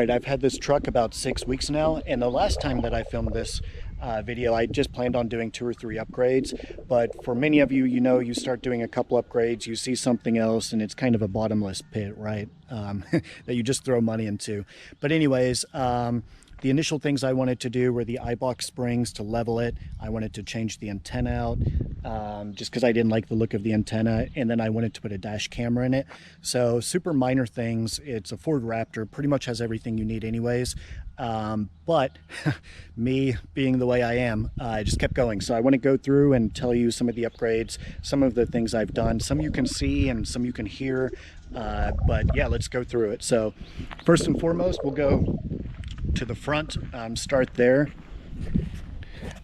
Alright, I've had this truck about 6 weeks now, and the last time that I filmed this video, I just planned on doing 2 or 3 upgrades. But for many of you, you know, you start doing a couple upgrades, you see something else, and it's kind of a bottomless pit, right? That you just throw money into. But anyways, the initial things I wanted to do were the Eibach springs to level it. I wanted to change the antenna out just because I didn't like the look of the antenna, and then I wanted to put a dash camera in it. So super minor things. It's a Ford Raptor, pretty much has everything you need anyways. But me being the way I am, I just kept going. So I want to go through and tell you some of the upgrades, some of the things I've done. Some you can see and some you can hear, but yeah, let's go through it. So first and foremost, we'll go to the front, start there.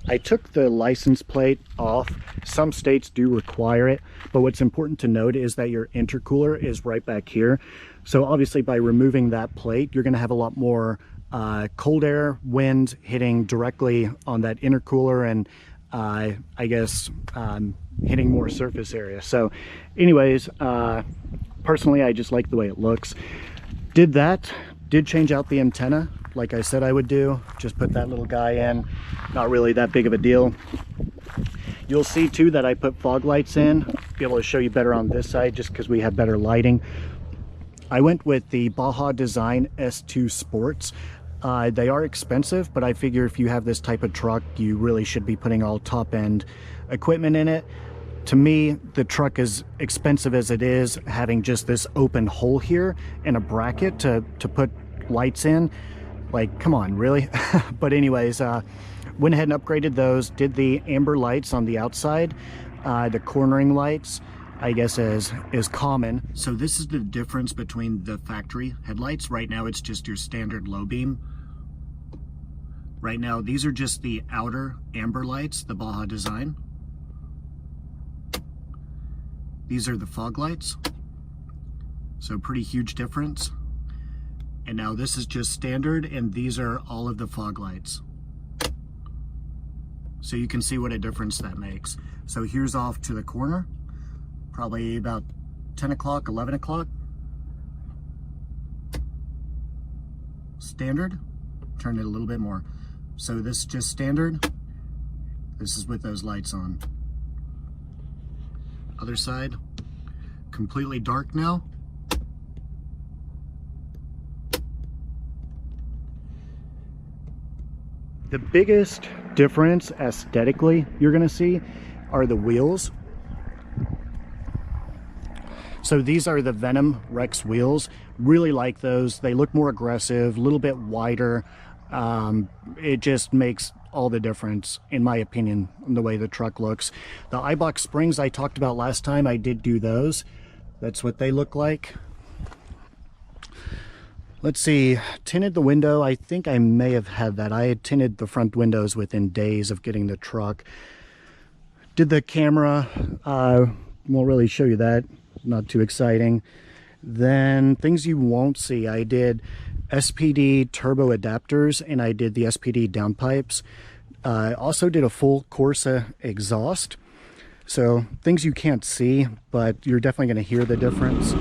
I took the license plate off. Some states do require it, but what's important to note is that your intercooler is right back here. So obviously by removing that plate, you're going to have a lot more cold air, wind hitting directly on that intercooler, and I guess hitting more surface area. So anyways, personally I just like the way it looks. Did change out the antenna like I said I would do. Just put that little guy in, not really that big of a deal. You'll see too that I put fog lights in, be able to show you better on this side just because we have better lighting. I went with the Baja Design S2 Sports. They are expensive, but I figure if you have this type of truck, you really should be putting all top-end equipment in it. To me, the truck is expensive as it is, having just this open hole here and a bracket to put lights in. Like, come on, really? But anyways, went ahead and upgraded those, did the amber lights on the outside, the cornering lights, I guess is common. So this is the difference between the factory headlights. Right now it's just your standard low beam. Right now these are just the outer amber lights, the Baja Design. These are the fog lights. So pretty huge difference. And now this is just standard, and these are all of the fog lights. So you can see what a difference that makes. So here's off to the corner, probably about 10 o'clock, 11 o'clock. Standard, turn it a little bit more. So this is just standard. This is with those lights on. Other side, completely dark now. The biggest difference aesthetically you're going to see are the wheels. So these are the Venom Rex Wheels. Really like those. They look more aggressive, a little bit wider. It just makes all the difference, in my opinion, in the way the truck looks. The Eibach springs I talked about last time, I did do those. That's what they look like. Let's see, tinted the window. I think I may have had that. I had tinted the front windows within days of getting the truck. Did the camera, won't really show you that, not too exciting. Then things you won't see, I did SPD Turbo Adapters, and I did the SPD Downpipes. Also did a full Corsa Exhaust. So things you can't see, but you're definitely going to hear the difference.